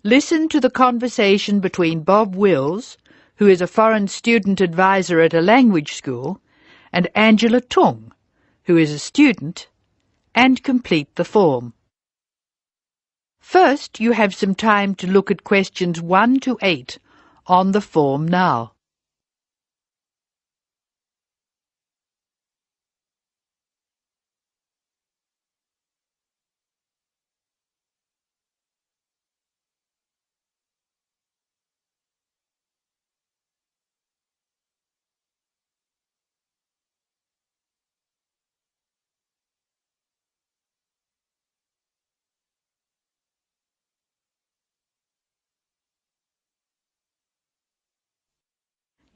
Listen to the conversation between Bob Wills, who is a foreign student advisor at a language school, and Angela Tung, who is a student, and complete the form. First, you have some time to look at questions 1 to 8 on the form now.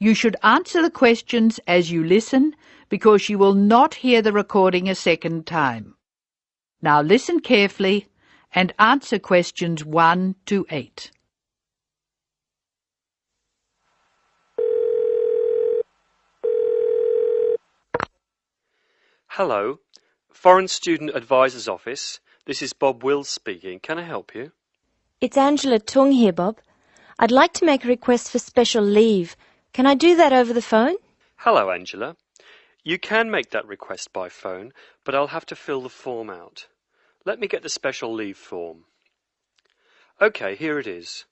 You should answer the questions as you listen because you will not hear the recording a second time. Now listen carefully and answer questions 1 to 8. Hello, Foreign Student Advisor's Office. This is Bob Wills speaking. Can I help you? It's Angela Tung here, Bob. I'd like to make a request for special leave. Can I do that over the phone? Hello, Angela. You can make that request by phone, but I'll have to fill the form out. Let me get the special leave form. OK, here it is.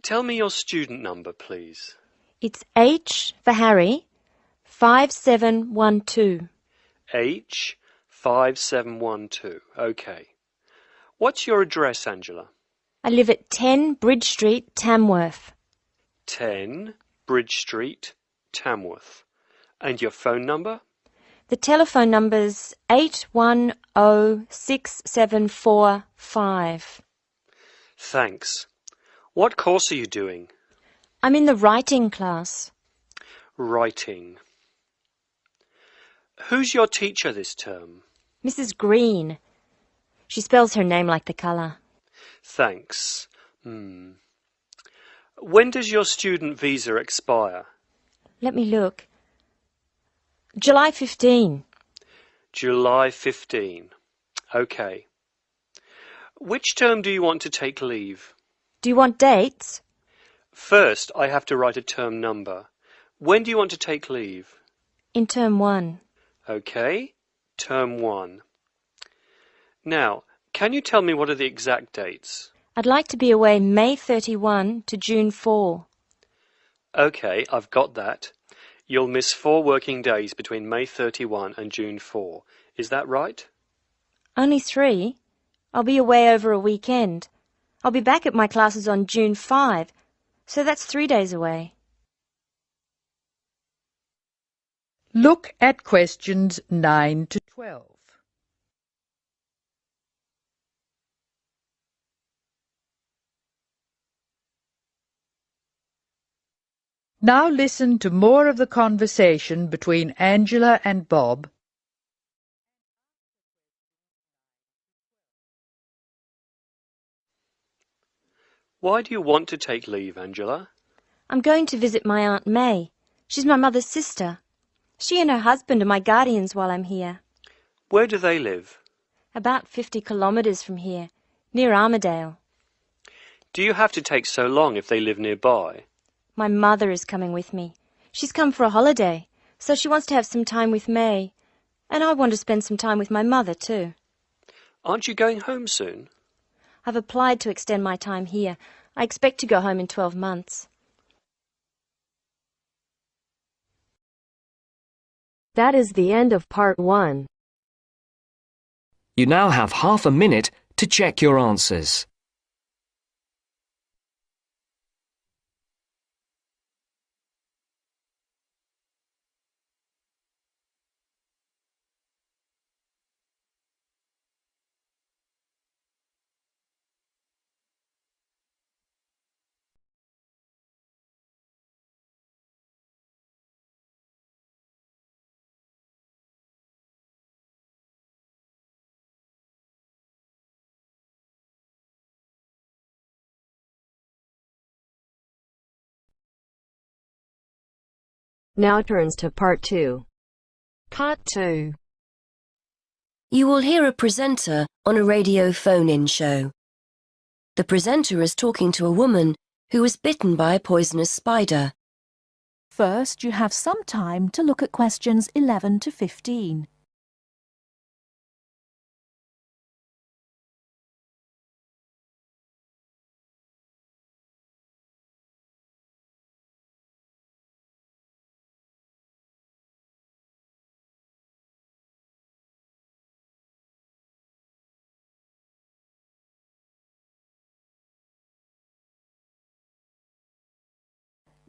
Tell me your student number, please. It's H for Harry, 5712. H5712. OK. What's your address, Angela? I live at 10 Bridge Street, Tamworth. 10 Bridge Street, Tamworth. And your phone number? The telephone number's 8106745. Thanks. What course are you doing? I'm in the writing class. Writing. Who's your teacher this term? Mrs. Green. She spells her name like the colour. Thanks. When does your student visa expire? Let me look. July 15. July 15. OK. Which term do you want to take leave? Do you want dates? First, I have to write a term number. When do you want to take leave? In term 1. OK. Term 1. Now, can you tell me what are the exact dates? I'd like to be away May 31 to June 4. OK, I've got that. You'll miss 4 working days between May 31 and June 4. Is that right? Only 3. I'll be away over a weekend. I'll be back at my classes on June 5, so that's 3 days away. Look at questions 9 to 12. Now listen to more of the conversation between Angela and Bob. Why do you want to take leave, Angela? I'm going to visit my Aunt May. She's my mother's sister. She and her husband are my guardians while I'm here. Where do they live? About 50 kilometres from here, near Armadale. Do you have to take so long if they live nearby? My mother is coming with me. She's come for a holiday, so she wants to have some time with May. And I want to spend some time with my mother too. Aren't you going home soon? I've applied to extend my time here. I expect to go home in 12 months. That is the end of part 1. You now have half a minute to check your answers. Now turns to part 2. Part 2. You will hear a presenter on a radio phone-in show. The presenter is talking to a woman who was bitten by a poisonous spider. First, you have some time to look at questions 11 to 15.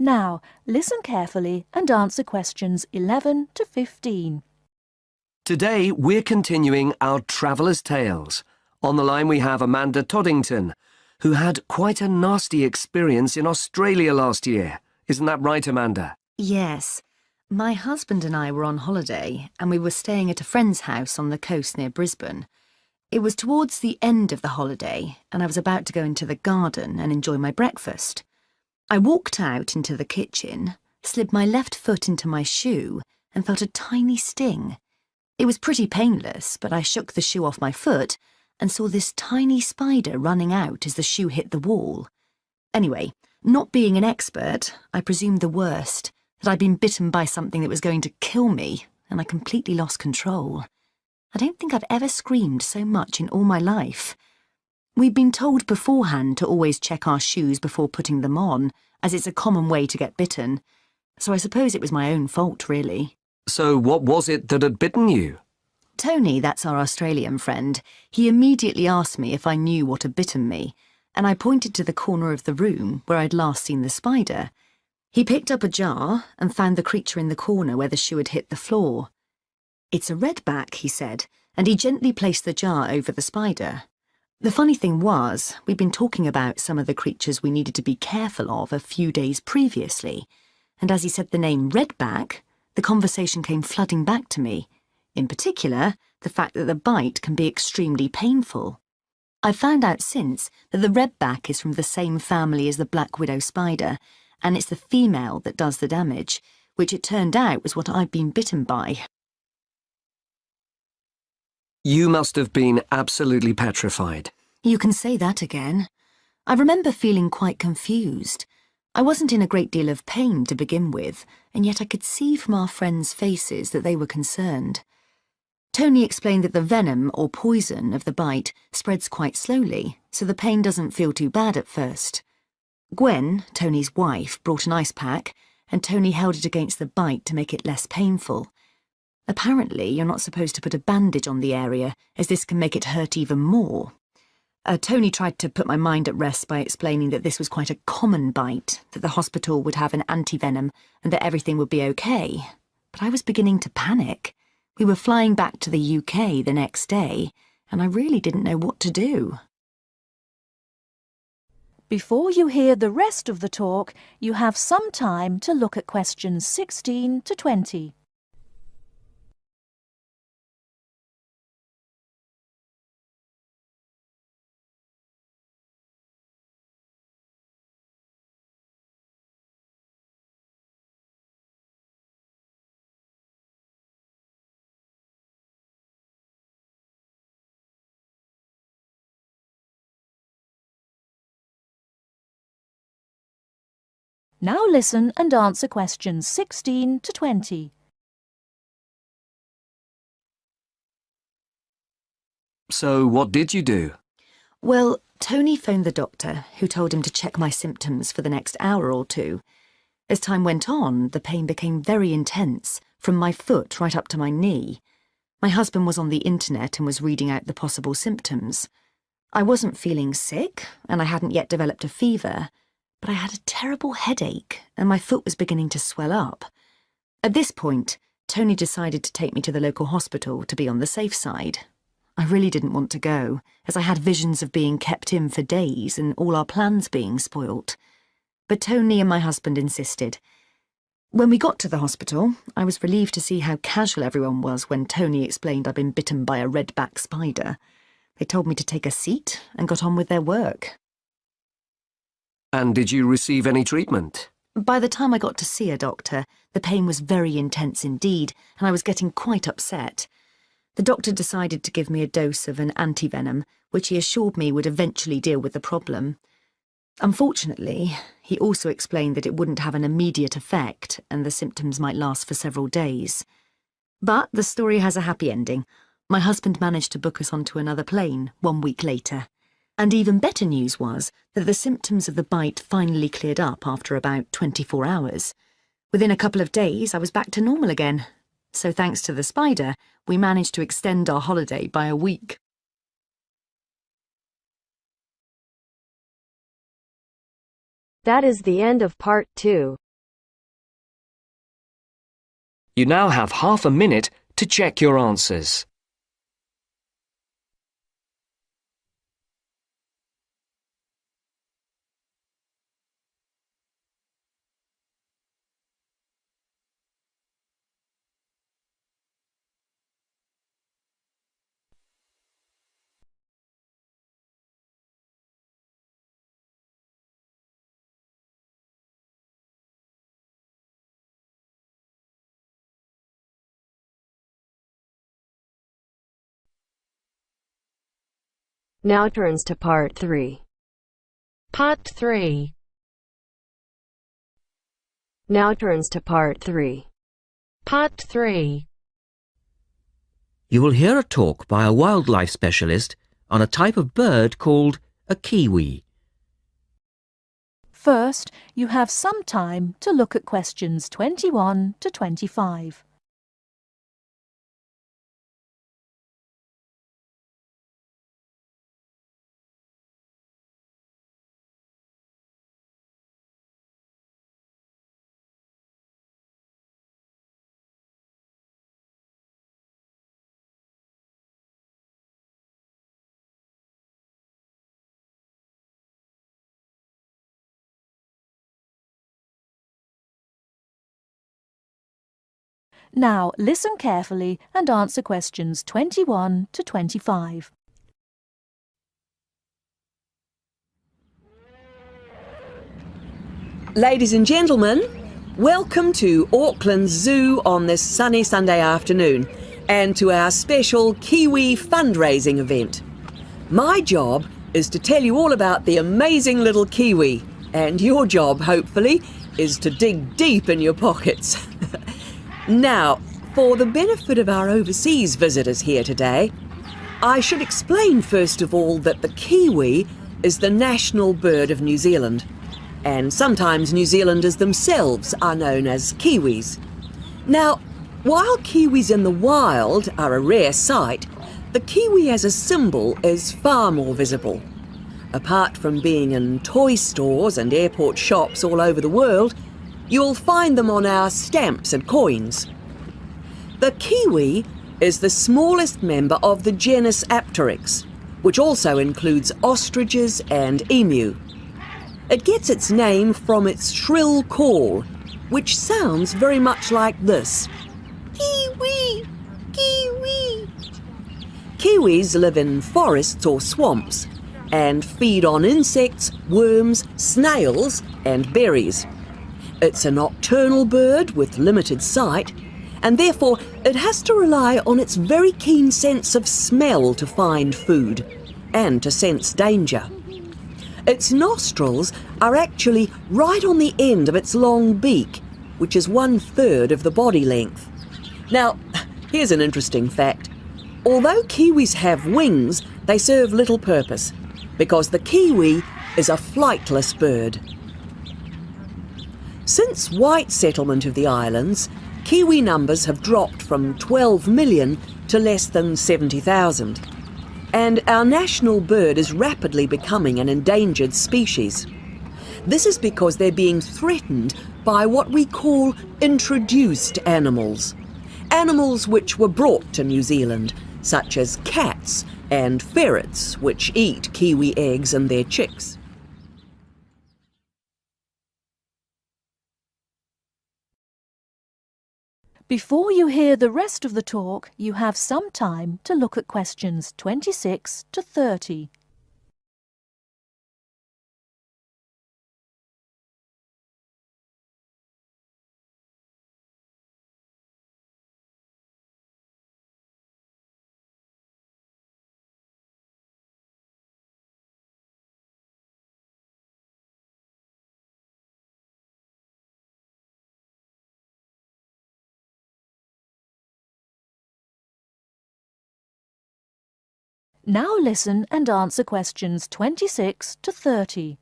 Now, listen carefully and answer questions 11 to 15. Today, we're continuing our Traveller's Tales. On the line we have Amanda Toddington, who had quite a nasty experience in Australia last year. Isn't that right, Amanda? Yes. My husband and I were on holiday and we were staying at a friend's house on the coast near Brisbane. It was towards the end of the holiday and I was about to go into the garden and enjoy my breakfast. I walked out into the kitchen, slid my left foot into my shoe and felt a tiny sting. It was pretty painless, but I shook the shoe off my foot and saw this tiny spider running out as the shoe hit the wall. Anyway, not being an expert, I presumed the worst, that I'd been bitten by something that was going to kill me, and I completely lost control. I don't think I've ever screamed so much in all my life. We'd been told beforehand to always check our shoes before putting them on, as it's a common way to get bitten. So I suppose it was my own fault, really. So what was it that had bitten you? Tony, that's our Australian friend, he immediately asked me if I knew what had bitten me, and I pointed to the corner of the room where I'd last seen the spider. He picked up a jar and found the creature in the corner where the shoe had hit the floor. "It's a redback," he said, and he gently placed the jar over the spider. The funny thing was, we'd been talking about some of the creatures we needed to be careful of a few days previously, and as he said the name redback, the conversation came flooding back to me. In particular, the fact that the bite can be extremely painful. I've found out since that the redback is from the same family as the black widow spider, and it's the female that does the damage, which it turned out was what I'd been bitten by. You must have been absolutely petrified. You can say that again. I remember feeling quite confused. I wasn't in a great deal of pain to begin with, and yet I could see from our friends' faces that they were concerned. Tony explained that the venom or poison of the bite spreads quite slowly, so the pain doesn't feel too bad at first. Gwen, Tony's wife, brought an ice pack, and Tony held it against the bite to make it less painful. Apparently, you're not supposed to put a bandage on the area, as this can make it hurt even more. Tony tried to put my mind at rest by explaining that this was quite a common bite, that the hospital would have an antivenom, and that everything would be okay. But I was beginning to panic. We were flying back to the UK the next day, and I really didn't know what to do. Before you hear the rest of the talk, you have some time to look at questions 16 to 20. Now listen and answer questions 16 to 20. So what did you do? Well, Tony phoned the doctor, who told him to check my symptoms for the next hour or two. As time went on, the pain became very intense, from my foot right up to my knee. My husband was on the internet and was reading out the possible symptoms. I wasn't feeling sick, and I hadn't yet developed a fever, but I had a terrible headache, and my foot was beginning to swell up. At this point, Tony decided to take me to the local hospital to be on the safe side. I really didn't want to go, as I had visions of being kept in for days and all our plans being spoilt. But Tony and my husband insisted. When we got to the hospital, I was relieved to see how casual everyone was when Tony explained I'd been bitten by a redback spider. They told me to take a seat and got on with their work. And did you receive any treatment? By the time I got to see a doctor, the pain was very intense indeed, and I was getting quite upset. The doctor decided to give me a dose of an antivenom, which he assured me would eventually deal with the problem. Unfortunately, he also explained that it wouldn't have an immediate effect and the symptoms might last for several days. But the story has a happy ending. My husband managed to book us onto another plane 1 week later. And even better news was that the symptoms of the bite finally cleared up after about 24 hours. Within a couple of days, I was back to normal again. So thanks to the spider, we managed to extend our holiday by a week. That is the end of part 2. You now have half a minute to check your answers. Now turns to part 3. Part 3. Now turns to part 3. Part 3. You will hear a talk by a wildlife specialist on a type of bird called a kiwi. First, you have some time to look at questions 21 to 25. Now listen carefully and answer questions 21 to 25. Ladies and gentlemen, welcome to Auckland Zoo on this sunny Sunday afternoon and to our special Kiwi fundraising event. My job is to tell you all about the amazing little Kiwi, and your job, hopefully, is to dig deep in your pockets. Now, for the benefit of our overseas visitors here today, I should explain first of all that the kiwi is the national bird of New Zealand, and sometimes New Zealanders themselves are known as kiwis. Now, while kiwis in the wild are a rare sight, the kiwi as a symbol is far more visible. Apart from being in toy stores and airport shops all over the world, you'll find them on our stamps and coins. The kiwi is the smallest member of the genus Apteryx, which also includes ostriches and emu. It gets its name from its shrill call, which sounds very much like this. Kiwi! Kiwi! Kiwis live in forests or swamps and feed on insects, worms, snails and berries. It's a nocturnal bird with limited sight, and therefore it has to rely on its very keen sense of smell to find food and to sense danger. Its nostrils are actually right on the end of its long beak, which is 1/3 of the body length. Now, here's an interesting fact. Although kiwis have wings, they serve little purpose, because the kiwi is a flightless bird. Since white settlement of the islands, kiwi numbers have dropped from 12 million to less than 70,000. And our national bird is rapidly becoming an endangered species. This is because they're being threatened by what we call introduced animals. Animals which were brought to New Zealand, such as cats and ferrets, which eat kiwi eggs and their chicks. Before you hear the rest of the talk, you have some time to look at questions 26 to 30. Now listen and answer questions 26 to 30.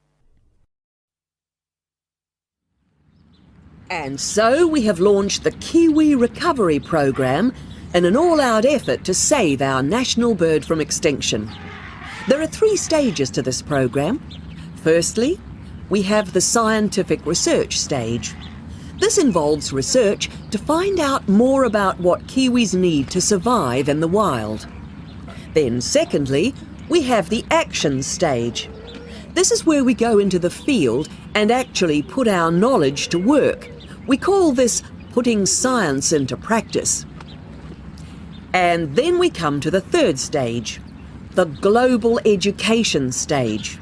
And so we have launched the Kiwi Recovery Programme in an all-out effort to save our national bird from extinction. There are 3 stages to this programme. Firstly, we have the scientific research stage. This involves research to find out more about what kiwis need to survive in the wild. Then secondly, we have the action stage. This is where we go into the field and actually put our knowledge to work. We call this putting science into practice. And then we come to the 3rd stage, the global education stage.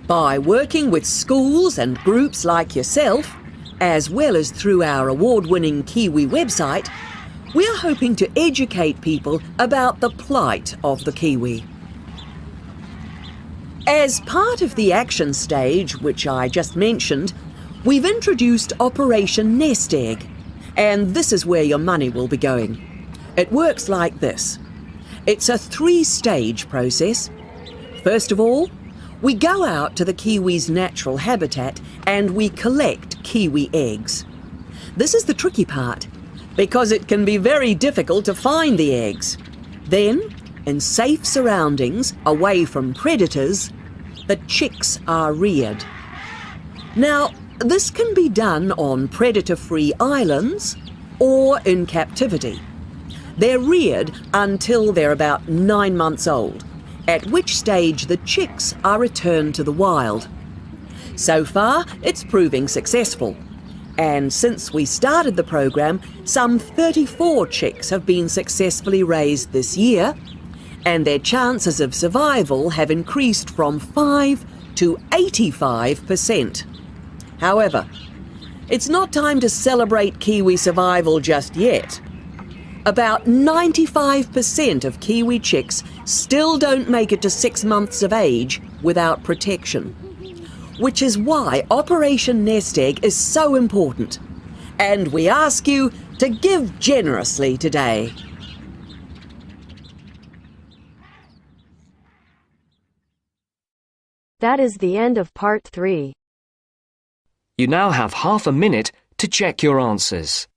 By working with schools and groups like yourself, as well as through our award-winning Kiwi website, we are hoping to educate people about the plight of the kiwi. As part of the action stage, which I just mentioned, we've introduced Operation Nest Egg, and this is where your money will be going. It works like this. It's a 3-stage process. First of all, we go out to the kiwi's natural habitat and we collect kiwi eggs. This is the tricky part, because it can be very difficult to find the eggs. Then, in safe surroundings, away from predators, the chicks are reared. Now, this can be done on predator-free islands or in captivity. They're reared until they're about 9 months old, at which stage the chicks are returned to the wild. So far, it's proving successful. And since we started the program, some 34 chicks have been successfully raised this year, and their chances of survival have increased from 5 to 85%. However, it's not time to celebrate kiwi survival just yet. About 95% of kiwi chicks still don't make it to 6 months of age without protection, which is why Operation Nest Egg is so important. And we ask you to give generously today. That is the end of part 3. You now have half a minute to check your answers.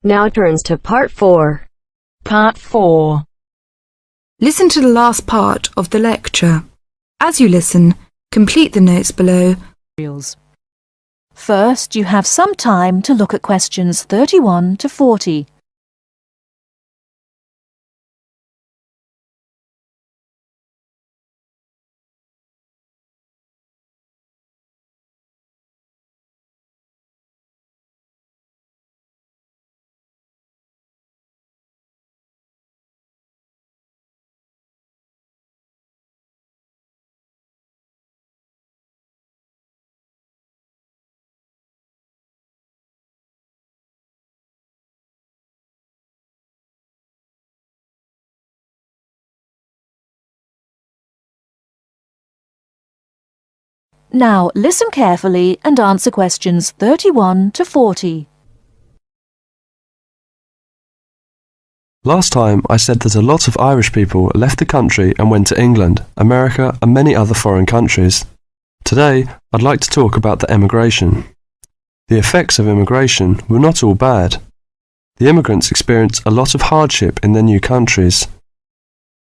Now turns to part 4. Part 4. Listen to the last part of the lecture. As you listen, complete the notes below. First, you have some time to look at questions 31 to 40. Now listen carefully and answer questions 31 to 40. Last time I said that a lot of Irish people left the country and went to England, America and many other foreign countries. Today I'd like to talk about the emigration. The effects of immigration were not all bad. The immigrants experienced a lot of hardship in their new countries.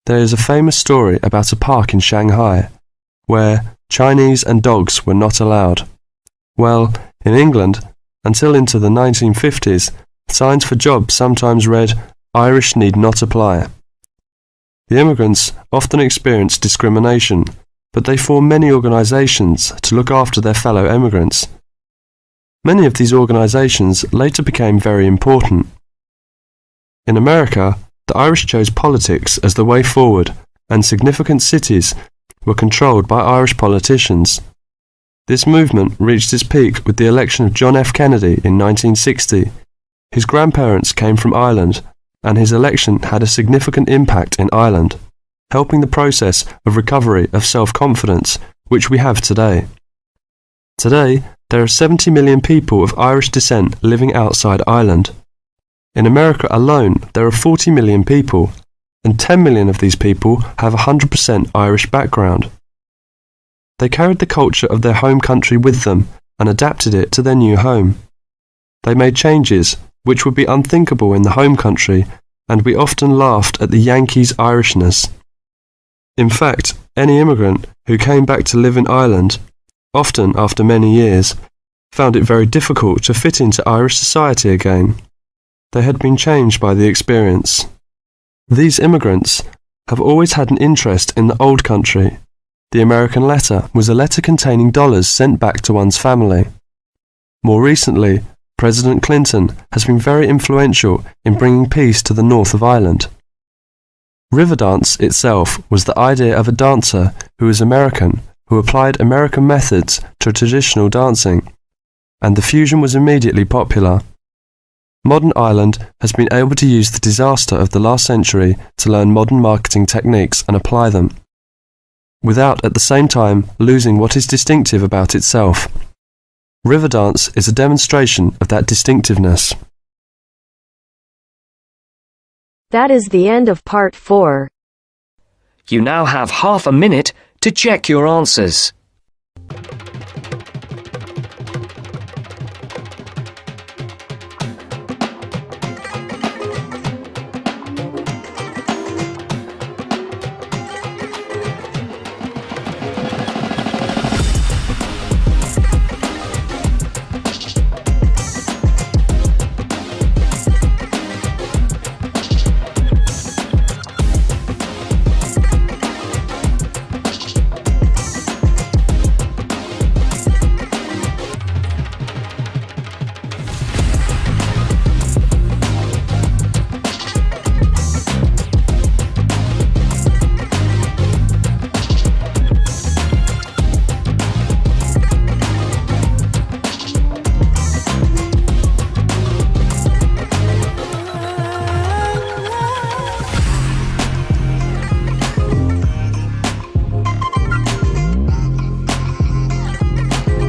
There is a famous story about a park in Shanghai where Chinese and dogs were not allowed. Well, in England, until into the 1950s, signs for jobs sometimes read, "Irish need not apply." The immigrants often experienced discrimination, but they formed many organisations to look after their fellow immigrants. Many of these organisations later became very important. In America, the Irish chose politics as the way forward, and significant cities were controlled by Irish politicians. This movement reached its peak with the election of John F. Kennedy in 1960. His grandparents came from Ireland, and his election had a significant impact in Ireland, helping the process of recovery of self-confidence which we have today. Today, there are 70 million people of Irish descent living outside Ireland. In America alone, there are 40 million people, and 10 million of these people have a 100% Irish background. They carried the culture of their home country with them and adapted it to their new home. They made changes which would be unthinkable in the home country, and we often laughed at the Yankees' Irishness. In fact, any immigrant who came back to live in Ireland, often after many years, found it very difficult to fit into Irish society again. They had been changed by the experience. These immigrants have always had an interest in the old country. The American letter was a letter containing dollars sent back to one's family. More recently, President Clinton has been very influential in bringing peace to the north of Ireland. Riverdance itself was the idea of a dancer who was American, who applied American methods to traditional dancing, and the fusion was immediately popular. Modern Ireland has been able to use the disaster of the last century to learn modern marketing techniques and apply them, without at the same time losing what is distinctive about itself. Riverdance is a demonstration of that distinctiveness. That is the end of part 4. You now have half a minute to check your answers.